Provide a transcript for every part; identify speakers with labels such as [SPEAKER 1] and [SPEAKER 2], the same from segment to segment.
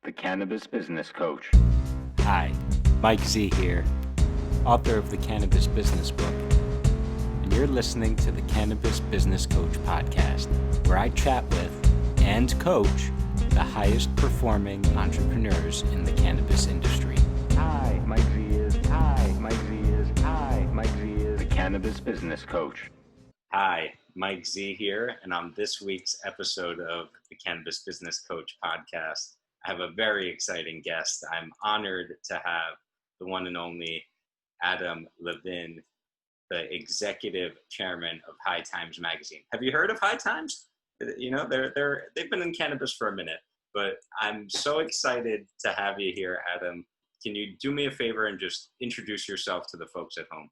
[SPEAKER 1] the Cannabis Business Coach.
[SPEAKER 2] Hi, Mike Z here, author of the Cannabis Business Book, and you're listening to the Cannabis Business Coach podcast, where I chat with and coach the highest performing entrepreneurs in the cannabis industry.
[SPEAKER 1] Hi, Mike Z is. Hi, Mike Z is. Hi, Mike Z is the Cannabis Business Coach.
[SPEAKER 3] Hi, Mike Z here, and on this week's episode of the Cannabis Business Coach podcast, I have a very exciting guest. I'm honored to have the one and only Adam Levin, the executive chairman of High Times magazine. Have you heard of High Times? You know, they've been in cannabis for a minute, but I'm so excited to have you here, Adam. Can you do me a favor and just introduce yourself to the folks at home?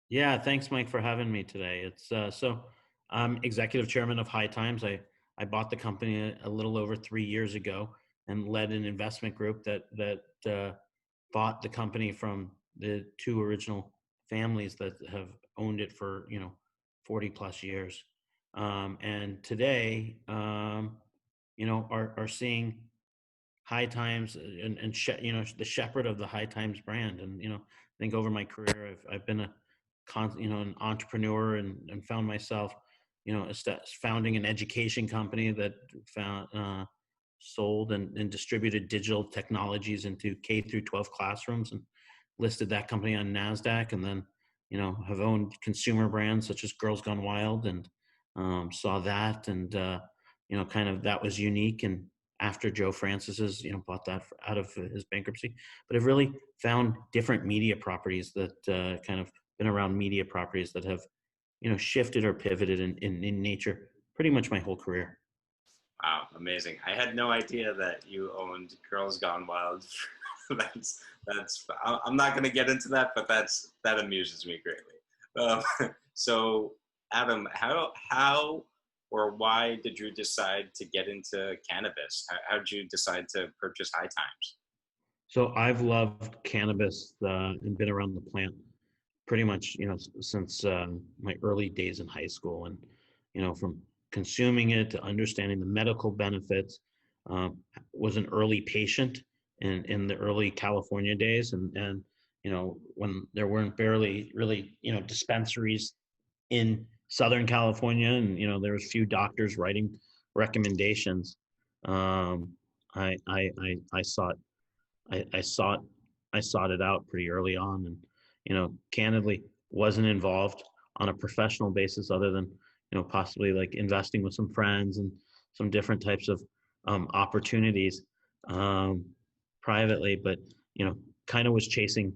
[SPEAKER 4] Yeah, thanks, Mike, for having me today. So I'm executive chairman of High Times. I bought the company a little over 3 years ago and led an investment group that bought the company from the two original families that have owned it for 40 plus years. And today, are seeing High Times and the shepherd of the High Times brand. And I think over my career, I've been an entrepreneur and found myself, founding an education company that sold and distributed digital technologies into K through 12 classrooms and listed that company on NASDAQ, and then, have owned consumer brands such as Girls Gone Wild and saw that and, kind of that was unique. And after Joe Francis's, bought that out of his bankruptcy, but I've really found different media properties that kind of been around media properties that have, shifted or pivoted in nature pretty much my whole career.
[SPEAKER 3] Wow, amazing. I had no idea that you owned Girls Gone Wild. I'm not going to get into that, but that amuses me greatly. So Adam, how or why did you decide to get into cannabis? How did you decide to purchase High Times?
[SPEAKER 4] So I've loved cannabis and been around the plant pretty much, since my early days in high school, and, from consuming it to understanding the medical benefits, was an early patient in the early California days. And, when there weren't barely really, dispensaries in Southern California, and, there was few doctors writing recommendations. I sought it out pretty early on, and, candidly wasn't involved on a professional basis other than, possibly like investing with some friends and some different types of opportunities privately, but, kind of was chasing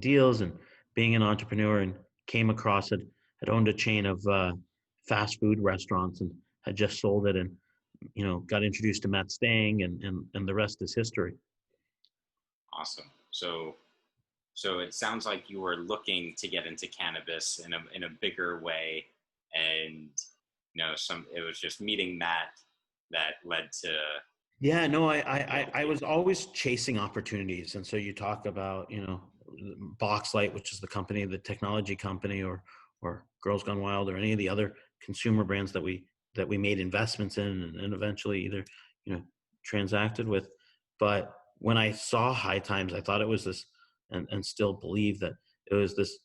[SPEAKER 4] deals and being an entrepreneur, and came across it, had owned a chain of fast food restaurants and had just sold it, and, got introduced to Matt Stang, and the rest is history.
[SPEAKER 3] Awesome. So it sounds like you were looking to get into cannabis in a bigger way, and it was just meeting Matt that led to.
[SPEAKER 4] Yeah, no, I was always chasing opportunities, and so you talk about Boxlight, which is the company, the technology company, or Girls Gone Wild, or any of the other consumer brands that we made investments in and eventually either transacted with. But when I saw High Times, I thought it was this, and still believe that it was this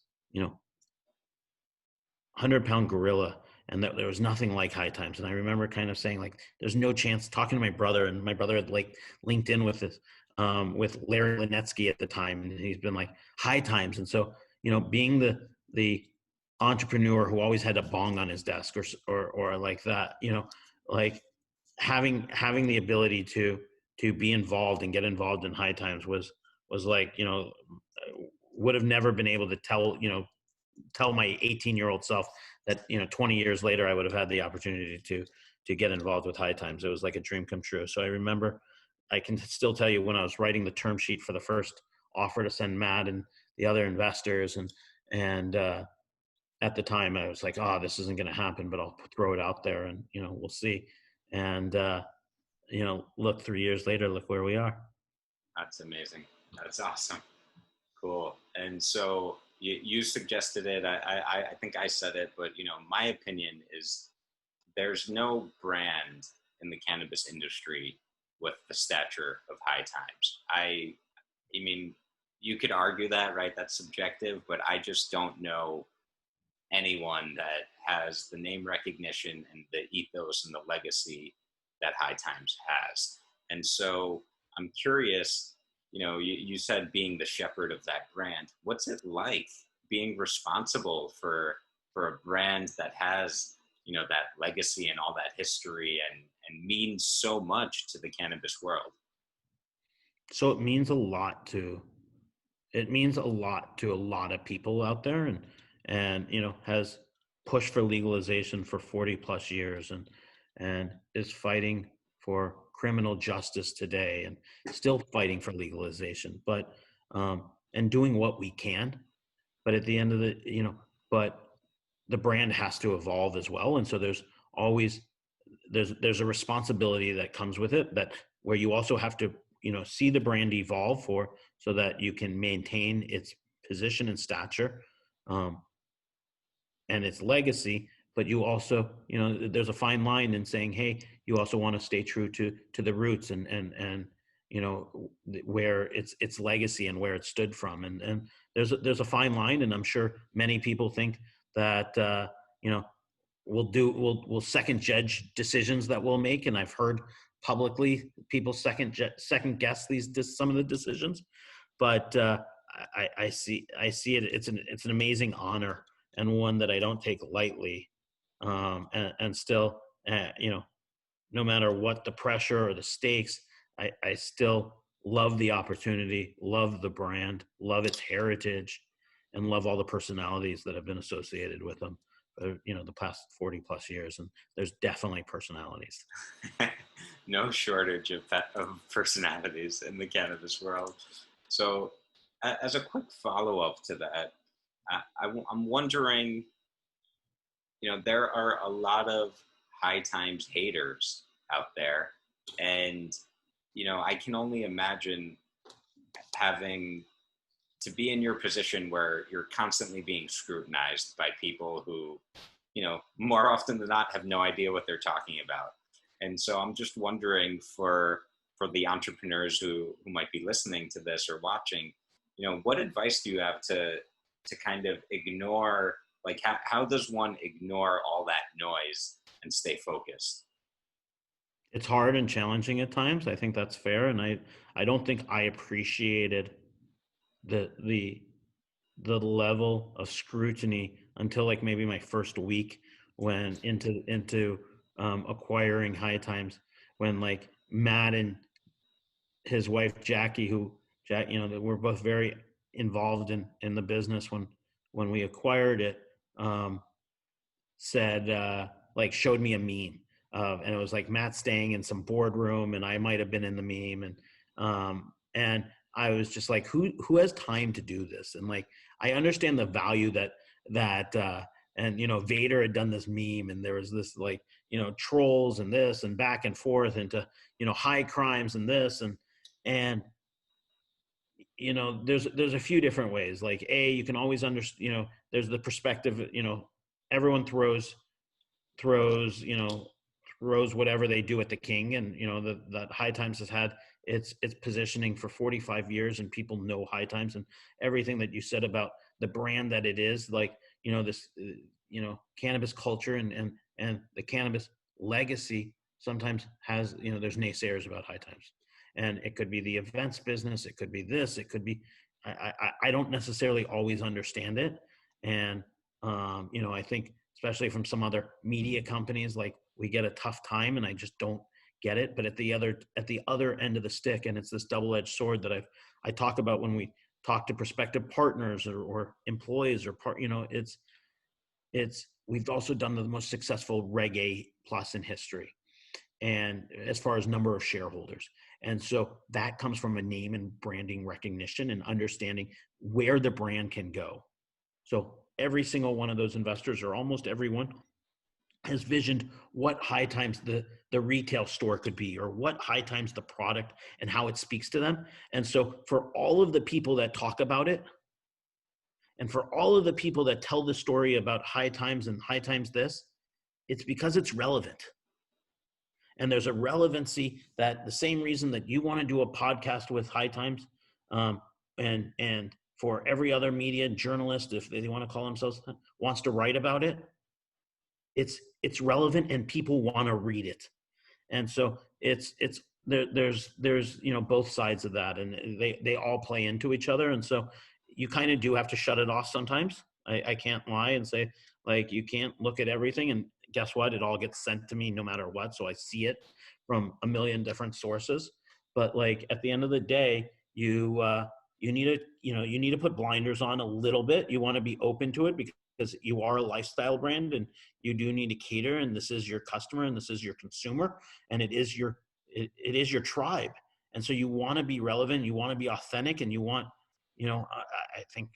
[SPEAKER 4] 100-pound gorilla, and that there was nothing like High Times. And I remember kind of saying, like, there's no chance, talking to my brother, and my brother had like linked in with this with Larry Linetsky at the time, and he's been like, High Times. And so being the entrepreneur who always had a bong on his desk or like that, like having the ability to be involved and get involved in High Times was like, would have never been able to tell my 18-year-old self that 20 years later I would have had the opportunity to get involved with High Times. It was like a dream come true. So I remember, I can still tell you when I was writing the term sheet for the first offer to send Matt and the other investors, and at the time I was like, oh, this isn't going to happen, but I'll throw it out there, and we'll see. And look, 3 years later, look where we are.
[SPEAKER 3] That's amazing. That's awesome. Cool. And so you suggested it. I think I said it, but my opinion is there's no brand in the cannabis industry with the stature of High Times. I mean, you could argue that, right? That's subjective, but I just don't know anyone that has the name recognition and the ethos and the legacy that High Times has. And so I'm curious, you said being the shepherd of that brand. What's it like being responsible for a brand that has, that legacy and all that history and means so much to the cannabis world?
[SPEAKER 4] So it means a lot to a lot of people out there, and has pushed for legalization for 40 plus years, and is fighting for criminal justice today, and still fighting for legalization, but and doing what we can. But at the end of but the brand has to evolve as well, and so there's always there's a responsibility that comes with it, that where you also have to see the brand evolve so that you can maintain its position and stature, and its legacy. But you also, there's a fine line in saying, hey, you also want to stay true to the roots and where its legacy and where it stood from, and there's a fine line, and I'm sure many people think that we'll second judge decisions that we'll make, and I've heard publicly people second guess some of the decisions, but I see it. It's an amazing honor, and one that I don't take lightly, and still, no matter what the pressure or the stakes, I still love the opportunity, love the brand, love its heritage, and love all the personalities that have been associated with them, the past 40 plus years. And there's definitely personalities.
[SPEAKER 3] No shortage of personalities in the cannabis world. So as a quick follow-up to that, I'm wondering, there are a lot of High Times haters out there, and I can only imagine having to be in your position where you're constantly being scrutinized by people who, more often than not have no idea what they're talking about. And so I'm just wondering for the entrepreneurs who might be listening to this or watching, what advice do you have to kind of ignore, like how does one ignore all that noise and stay focused?
[SPEAKER 4] It's hard and challenging at times. I think that's fair. And I don't think I appreciated the level of scrutiny until like maybe my first week when into acquiring High Times, when like Matt and his wife Jackie, we're both very involved in the business when we acquired it, said like showed me a meme and it was like Matt staying in some boardroom and I might have been in the meme, and I was just like, who has time to do this? And like, I understand the value that and Vader had done this meme, and there was this like, trolls and this and back and forth into, high crimes and this and there's a few different ways. Like you can always understand, there's the perspective, everyone throws whatever they do at the king, and that High Times has had its positioning for 45 years, and people know High Times, and everything that you said about the brand that it is, like this cannabis culture and the cannabis legacy sometimes has, there's naysayers about High Times, and it could be the events business, it could be this, it could be I don't necessarily always understand it, and I think especially from some other media companies, like we get a tough time, and I just don't get it. But at the other end of the stick, and it's this double-edged sword that I talk about when we talk to prospective partners or employees or we've also done the most successful Reg A plus in history, and as far as number of shareholders. And so that comes from a name and branding recognition and understanding where the brand can go. So every single one of those investors, or almost everyone, has visioned what High Times the retail store could be, or what High Times the product and how it speaks to them. And so for all of the people that talk about it, and for all of the people that tell the story about High Times and High Times this, it's because it's relevant. And there's a relevancy that the same reason that you want to do a podcast with High Times, and for every other media journalist, if they want to call themselves, wants to write about it, it's relevant and people want to read it. And so there's both sides of that, and they all play into each other. And so you kind of do have to shut it off sometimes. I can't lie and say, like, you can't look at everything, and guess what? It all gets sent to me no matter what. So I see it from a million different sources. But like at the end of the day, you need to put blinders on a little bit. You want to be open to it because you are a lifestyle brand, and you do need to cater, and this is your customer, and this is your consumer, and it is your tribe. And so you want to be relevant, you want to be authentic, and you want, I think,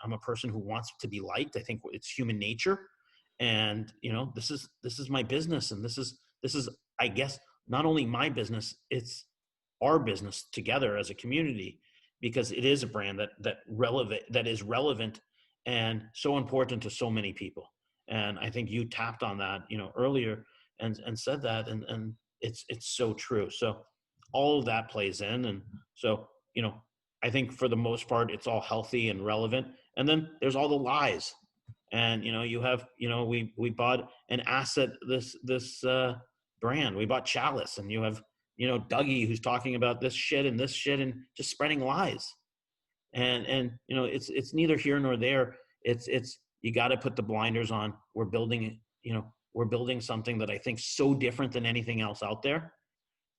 [SPEAKER 4] I'm a person who wants to be liked. I think it's human nature. And, this is my business. And this is, I guess, not only my business, it's our business together as a community, because it is a brand that is relevant and so important to so many people. And I think you tapped on that, earlier and said that, and it's so true. So all of that plays in. And so, I think for the most part, it's all healthy and relevant. And then there's all the lies. And, you have, we bought an asset, this brand, we bought Chalice, and you have, Dougie, who's talking about this shit and just spreading lies. And it's neither here nor there. It's you got to put the blinders on. We're building something that I think so different than anything else out there.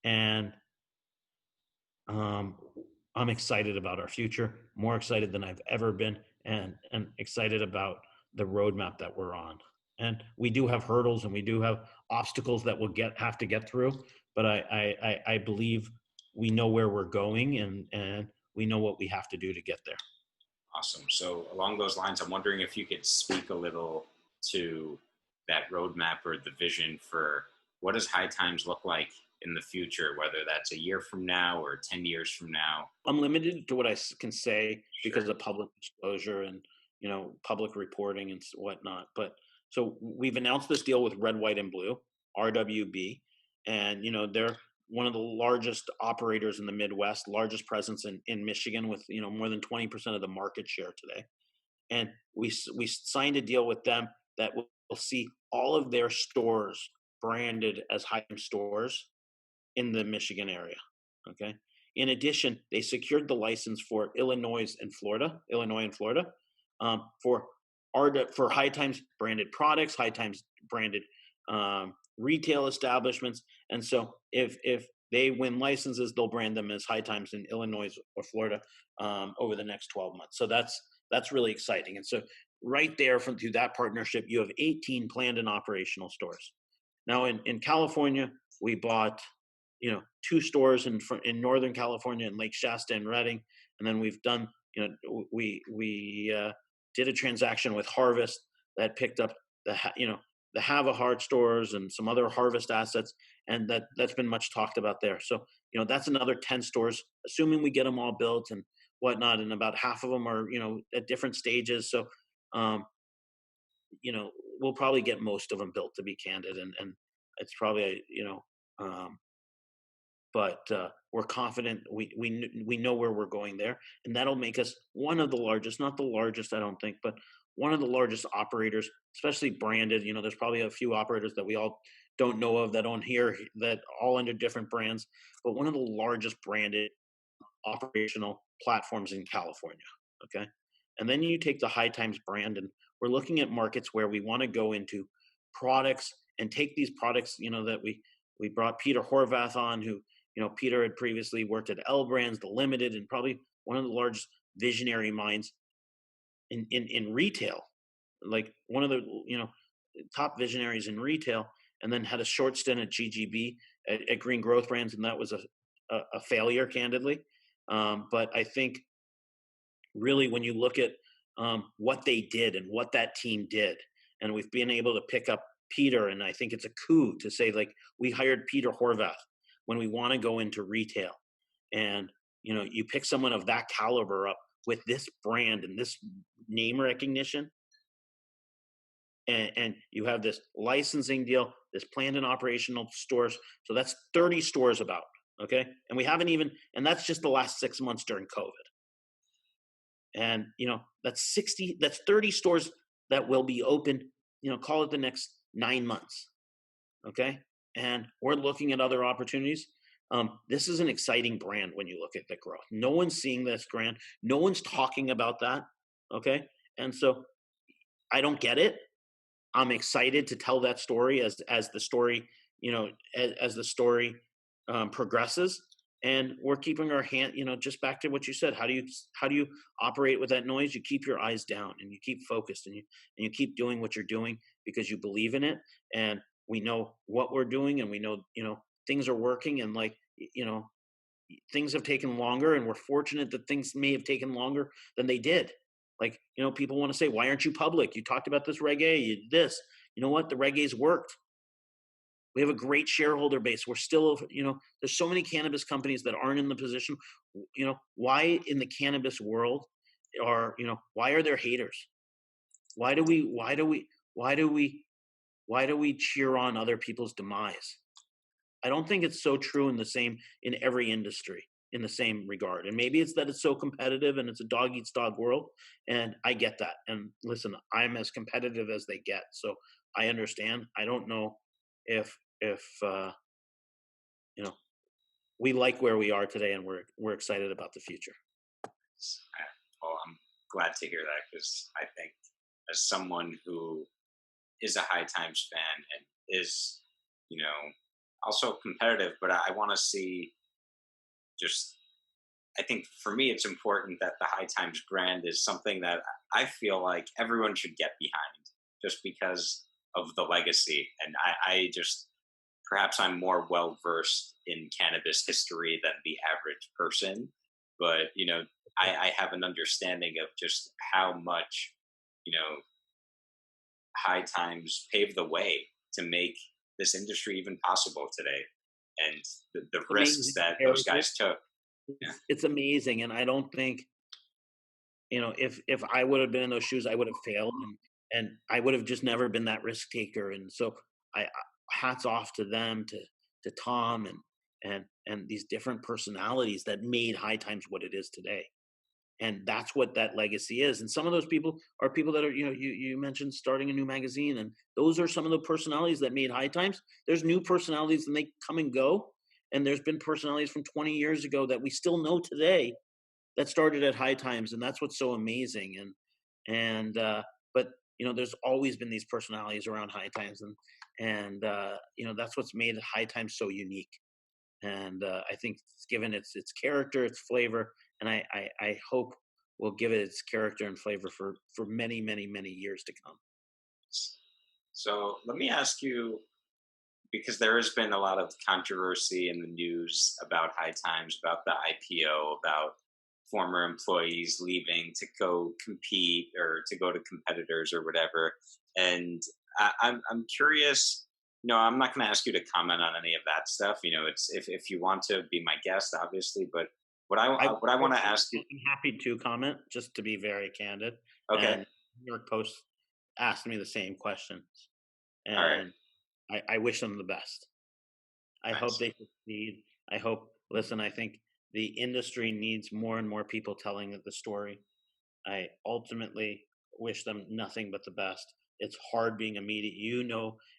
[SPEAKER 4] And I'm excited about our future, more excited than I've ever been, and excited about the roadmap that we're on. And we do have hurdles, and we do have obstacles that we'll have to get through. But I believe we know where we're going, and we know what we have to do to get there.
[SPEAKER 3] Awesome. So along those lines, I'm wondering if you could speak a little to that roadmap or the vision for what does High Times look like in the future, whether that's a year from now or 10 years from now.
[SPEAKER 4] I'm limited to what I can say because of public disclosure and, public reporting and whatnot. But so we've announced this deal with Red, White, and Blue, RWB, and, they're one of the largest operators in the Midwest, largest presence in Michigan with, more than 20% of the market share today. And we signed a deal with them that will see all of their stores branded as High Times stores in the Michigan area. Okay. In addition, they secured the license for Illinois and Florida, for High Times branded products, High Times branded retail establishments. And so if they win licenses, they'll brand them as High Times in Illinois or Florida over the next 12 months. So that's really exciting. And so right there through that partnership, you have 18 planned and operational stores. Now in California, we bought 2 stores in Northern California, in Lake Shasta and Redding. And then we've done, we did a transaction with Harvest that picked up the Have a Heart stores and some other Harvest assets. And that's been much talked about there. So, that's another 10 stores, assuming we get them all built and whatnot. And about half of them are, at different stages. So, we'll probably get most of them built, to be candid. And it's probably, but we're confident we know where we're going there, and that'll make us one of the largest, not the largest, I don't think, but one of the largest operators, especially branded. There's probably a few operators that we all don't know of, that don't hear, that all under different brands, but one of the largest branded operational platforms in California. Okay. And then you take the High Times brand, and we're looking at markets where we want to go into products and take these products, that we brought Peter Horvath on, who, Peter had previously worked at L Brands, The Limited, and probably one of the largest visionary minds in retail, like one of the, top visionaries in retail, and then had a short stint at GGB at Green Growth Brands. And that was a failure, candidly. But I think really when you look at what they did and what that team did, and we've been able to pick up Peter, and I think it's a coup to say, like, we hired Peter Horvath when we want to go into retail. And, you pick someone of that caliber up with this brand and this name recognition, and you have this licensing deal, this planned and operational stores. So that's 30 stores about, okay? And we haven't even, and that's just the last 6 months during COVID. And, that's 30 stores that will be open, call it the next 9 months. Okay. And we're looking at other opportunities. This is an exciting brand when you look at the growth. No one's seeing this brand. No one's talking about that. Okay. And so I don't get it. I'm excited to tell that story as the story, as the story progresses. And we're keeping our hand, just back to what you said. How do you operate with that noise? You keep your eyes down and you keep focused and you keep doing what you're doing because you believe in it. And we know what we're doing and we know, things are working, and things have taken longer, and we're fortunate that things may have taken longer than they did. Like, people want to say, why aren't you public? You talked about this Reg A, you did this. You know what? The Reg A's worked. We have a great shareholder base. We're still, there's so many cannabis companies that aren't in the position. Why in the cannabis world why are there haters? Why do we cheer on other people's demise? I don't think it's so true in every industry in the same regard. And maybe it's that it's so competitive and it's a dog eats dog world. And I get that. And listen, I'm as competitive as they get. So I understand. I don't know if we like where we are today, and we're excited about the future.
[SPEAKER 3] Well, I'm glad to hear that, because I think as someone who is a High Times fan and is, also competitive, but I want to see I think for me, it's important that the High Times brand is something that I feel like everyone should get behind, just because of the legacy. And I perhaps I'm more well-versed in cannabis history than the average person, but, I have an understanding of just how much, High Times paved the way to make this industry even possible today, and the risks that those guys took. Yeah.
[SPEAKER 4] It's amazing. And I don't think, if I would have been in those shoes, I would have failed, and I would have just never been that risk taker. And so hats off to them, to Tom and these different personalities that made High Times what it is today. And that's what that legacy is. And some of those people are people that are, you mentioned starting a new magazine, and those are some of the personalities that made High Times. There's new personalities and they come and go. And there's been personalities from 20 years ago that we still know today that started at High Times. And that's what's so amazing. But there's always been these personalities around High Times, and that's what's made High Times so unique. And I think it's given its character, its flavor, and I hope we'll give it its character and flavor for many, many, many years to come.
[SPEAKER 3] So let me ask you, because there has been a lot of controversy in the news about High Times, about the IPO, about former employees leaving to go compete or to go to competitors or whatever. And I'm curious. I'm not going to ask you to comment on any of that stuff. It's if you want to be my guest, obviously. But what I want to ask you,
[SPEAKER 4] I'm happy to comment, just to be very candid.
[SPEAKER 3] Okay.
[SPEAKER 4] And New York Post asked me the same questions, and
[SPEAKER 3] all right.
[SPEAKER 4] I wish them the best. I
[SPEAKER 3] Nice.
[SPEAKER 4] hope they succeed. I think the industry needs more and more people telling the story. I ultimately wish them nothing but the best. It's hard being a media,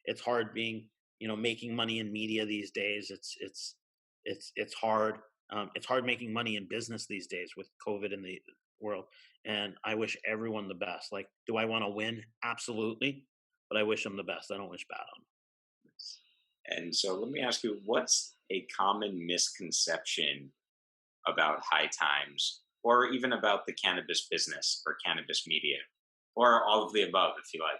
[SPEAKER 4] it's hard being, making money in media these days. It's hard. It's hard making money in business these days with COVID in the world. And I wish everyone the best. Like, do I want to win? Absolutely. But I wish them the best. I don't wish bad on them.
[SPEAKER 3] And so let me ask you, what's a common misconception about High Times, or even about the cannabis business or cannabis media, or all of the above, if you like?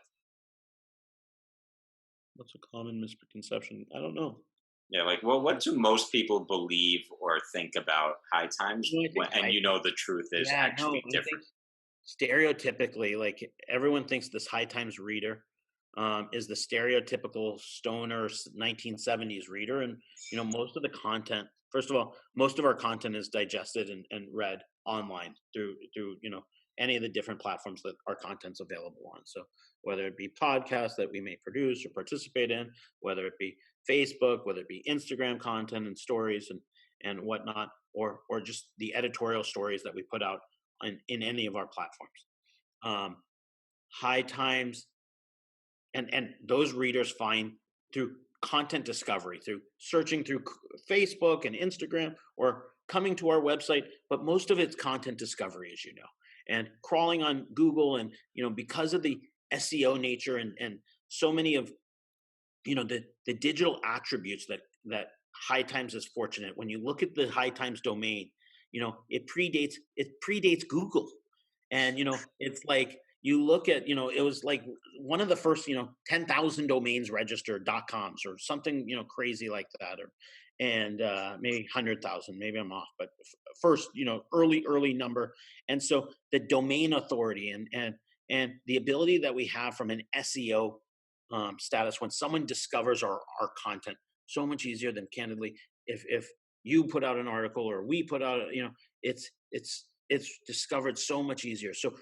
[SPEAKER 4] What's a common misconception? I don't know.
[SPEAKER 3] Yeah, like, well, what do most people believe or think about High Times? The truth is different.
[SPEAKER 4] Stereotypically, like, everyone thinks this High Times reader is the stereotypical stoner 1970s reader. And, most of the content, first of all, most of our content is digested and read online through any of the different platforms that our content's available on. So whether it be podcasts that we may produce or participate in, whether it be Facebook, whether it be Instagram content and stories and whatnot, or just the editorial stories that we put out in any of our platforms. High Times, and those readers find through content discovery, through searching through Facebook and Instagram, or coming to our website, but most of it's content discovery, as you know, and crawling on Google. And because of the SEO nature and so many of the digital attributes that High Times is fortunate. When you look at the High Times domain, it predates Google. And it's like you look at it was like one of the first 10,000 domains registered .coms or something crazy like that, or and maybe 100,000, maybe I'm off, but first early number. And so the domain authority and the ability that we have from an SEO status when someone discovers our content, so much easier than candidly if you put out an article or we put out it's discovered so much easier. So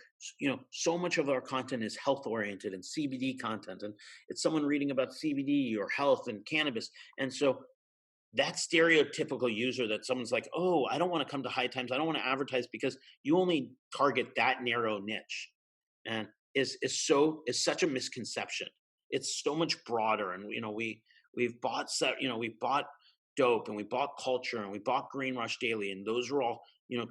[SPEAKER 4] so much of our content is health oriented and CBD content, and it's someone reading about CBD or health and cannabis. And so that stereotypical user that someone's like, oh, I don't want to come to High Times, I don't want to advertise, because you only target that narrow niche, and is such a misconception. It's so much broader. And we've bought dope, and we bought culture, and we bought Green Rush Daily, and those are all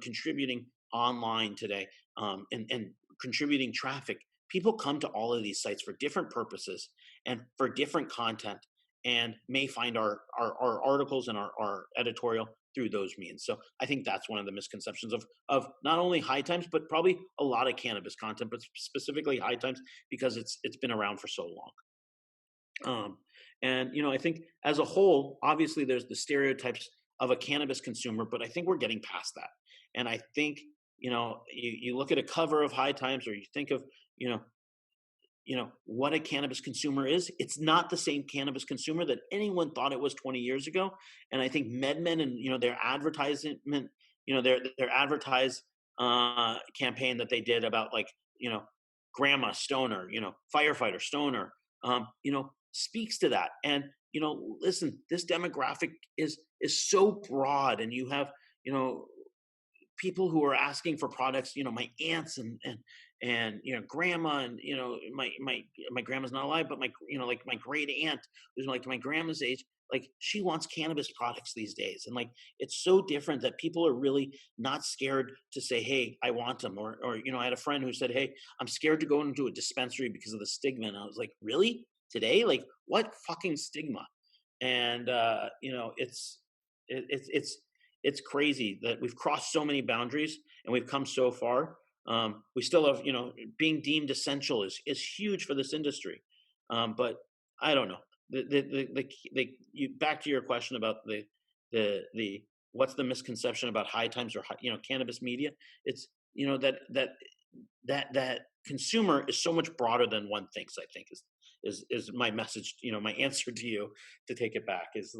[SPEAKER 4] contributing online today, and contributing traffic. People come to all of these sites for different purposes and for different content, and may find our articles and our editorial through those means. So I think that's one of the misconceptions of not only High Times, but probably a lot of cannabis content, but specifically High Times, because it's been around for so long. And I think as a whole, obviously there's the stereotypes of a cannabis consumer, but I think we're getting past that. And I think you look at a cover of High Times, or you think of what a cannabis consumer is. It's not the same cannabis consumer that anyone thought it was 20 years ago. And I think MedMen and their advertisement, their advertise campaign that they did about grandma stoner, firefighter stoner, speaks to that. And listen, this demographic is so broad, and you have people who are asking for products, my aunts and grandma, and my grandma's not alive, but my my great aunt who's like my grandma's age, like she wants cannabis products these days. And it's so different that people are really not scared to say, hey, I want them. Or I had a friend who said, hey, I'm scared to go into a dispensary because of the stigma. And I was like, really? Today? Like, what fucking stigma? And it's crazy that we've crossed so many boundaries and we've come so far. We still have, being deemed essential is huge for this industry. But I don't know. Back to your question about the what's the misconception about High Times or cannabis media? It's that consumer is so much broader than one thinks. I think is my message. My answer to you to take it back is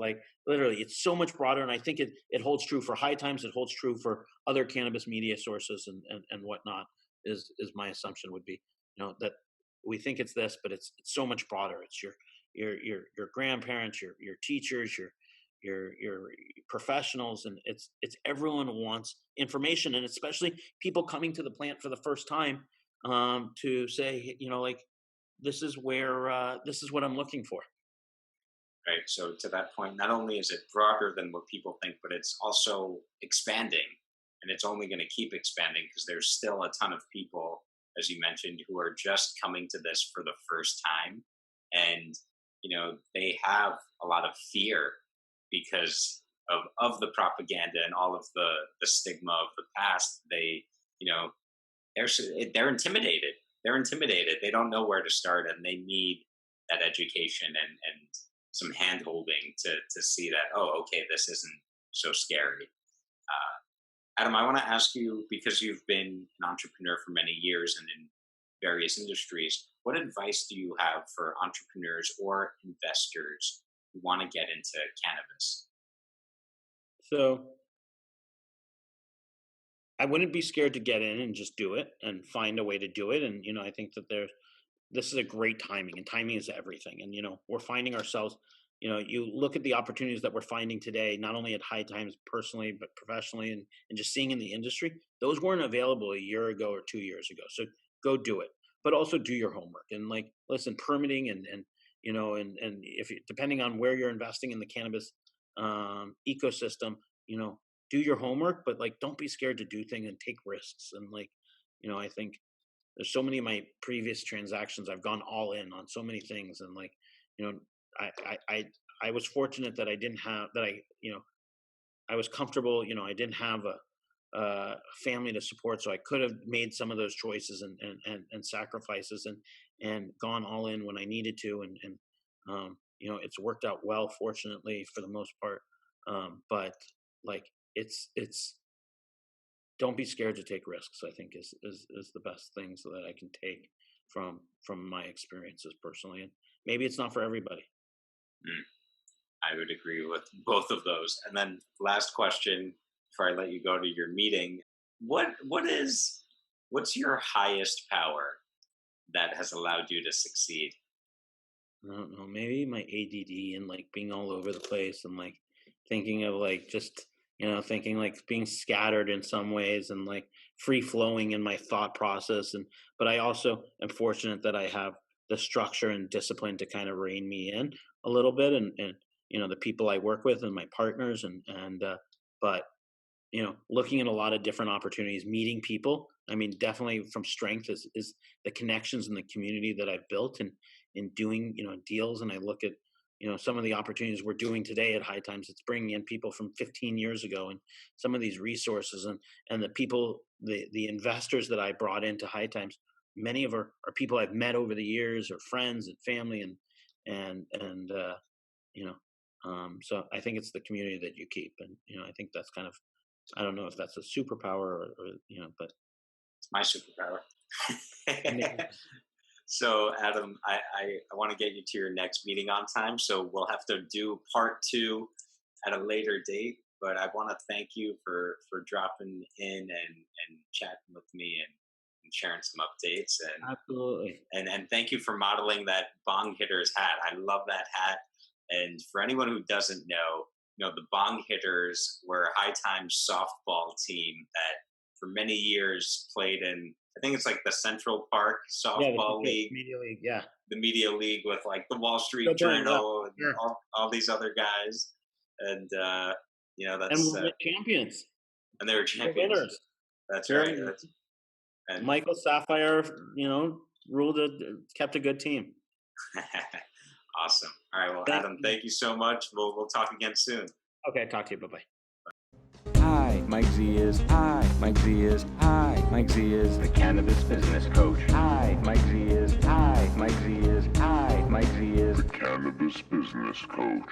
[SPEAKER 4] literally it's so much broader, and I think it holds true for High Times. It holds true for other cannabis media sources and whatnot. Is my assumption would be that we think it's this, but it's so much broader. It's your grandparents, your teachers, your professionals, and it's everyone wants information, and especially people coming to the plant for the first time to say this is where this is what I'm looking for.
[SPEAKER 3] Right. So to that point, not only is it broader than what people think, but it's also expanding, and it's only going to keep expanding because there's still a ton of people, as you mentioned, who are just coming to this for the first time, and they have a lot of fear because of the propaganda and all of the stigma of the past. They they're intimidated. They're intimidated. They don't know where to start, and they need that education and some hand holding to see that, oh, okay, this isn't so scary. Adam, I want to ask you, because you've been an entrepreneur for many years and in various industries, what advice do you have for entrepreneurs or investors who want to get into cannabis?
[SPEAKER 4] So I wouldn't be scared to get in and just do it and find a way to do it. And, I think that this is a great timing, and timing is everything. And, we're finding ourselves, you look at the opportunities that we're finding today, not only at High Times personally, but professionally, and just seeing in the industry, those weren't available a year ago or 2 years ago. So go do it, but also do your homework and listen, permitting and if you, depending on where you're investing in the cannabis ecosystem, do your homework, but don't be scared to do things and take risks. And I think there's so many of my previous transactions, I've gone all in on so many things. And I was fortunate that I didn't have that. I was comfortable, I didn't have a family to support. So I could have made some of those choices and sacrifices and gone all in when I needed to. And it's worked out well, fortunately, for the most part. But it's don't be scared to take risks, I think is the best things that I can take from my experiences personally. And maybe it's not for everybody.
[SPEAKER 3] I would agree with both of those. And then last question before I let you go to your meeting. What's your highest power that has allowed you to succeed?
[SPEAKER 4] I don't know, maybe my ADD and being all over the place and thinking of just thinking being scattered in some ways and free flowing in my thought process. But I also am fortunate that I have the structure and discipline to kind of rein me in a little bit, and the people I work with and my partners but looking at a lot of different opportunities, meeting people. I mean, definitely from strength is the connections in the community that I've built and in doing deals. And I look at some of the opportunities we're doing today at High Times. It's bringing in people from 15 years ago and some of these resources and the people, the investors that I brought into High Times. Many of are people I've met over the years, or friends and family, so I think it's the community that you keep. And I think that's kind of, I don't know if that's a superpower or but
[SPEAKER 3] it's my superpower. So Adam, I want to get you to your next meeting on time. So we'll have to do part 2 at a later date. But I want to thank you for dropping in and chatting with me and sharing some updates. And
[SPEAKER 4] absolutely.
[SPEAKER 3] And thank you for modeling that bong hitters hat. I love that hat. And for anyone who doesn't know, the Bong Hitters were a High Times softball team that for many years played in, I think it's the Central Park Softball League.
[SPEAKER 4] Media League, yeah.
[SPEAKER 3] The Media League with the Wall Street Journal and all these other guys. And, that's...
[SPEAKER 4] And we're champions.
[SPEAKER 3] And they were champions.
[SPEAKER 4] Winners.
[SPEAKER 3] That's right.
[SPEAKER 4] And Michael Sapphire, kept a good team.
[SPEAKER 3] Awesome. All right. Well, Adam, thank you so much. We'll talk again soon.
[SPEAKER 4] Okay. Talk to you. Bye-bye.
[SPEAKER 2] Hi, Mike Z is. Hi, Mike Z is. Hi, Mike Z is
[SPEAKER 1] The Cannabis Business Coach.
[SPEAKER 2] Hi, Mike Z is. Hi, Mike Z is. Hi, Mike Z is
[SPEAKER 1] The Cannabis Business Coach.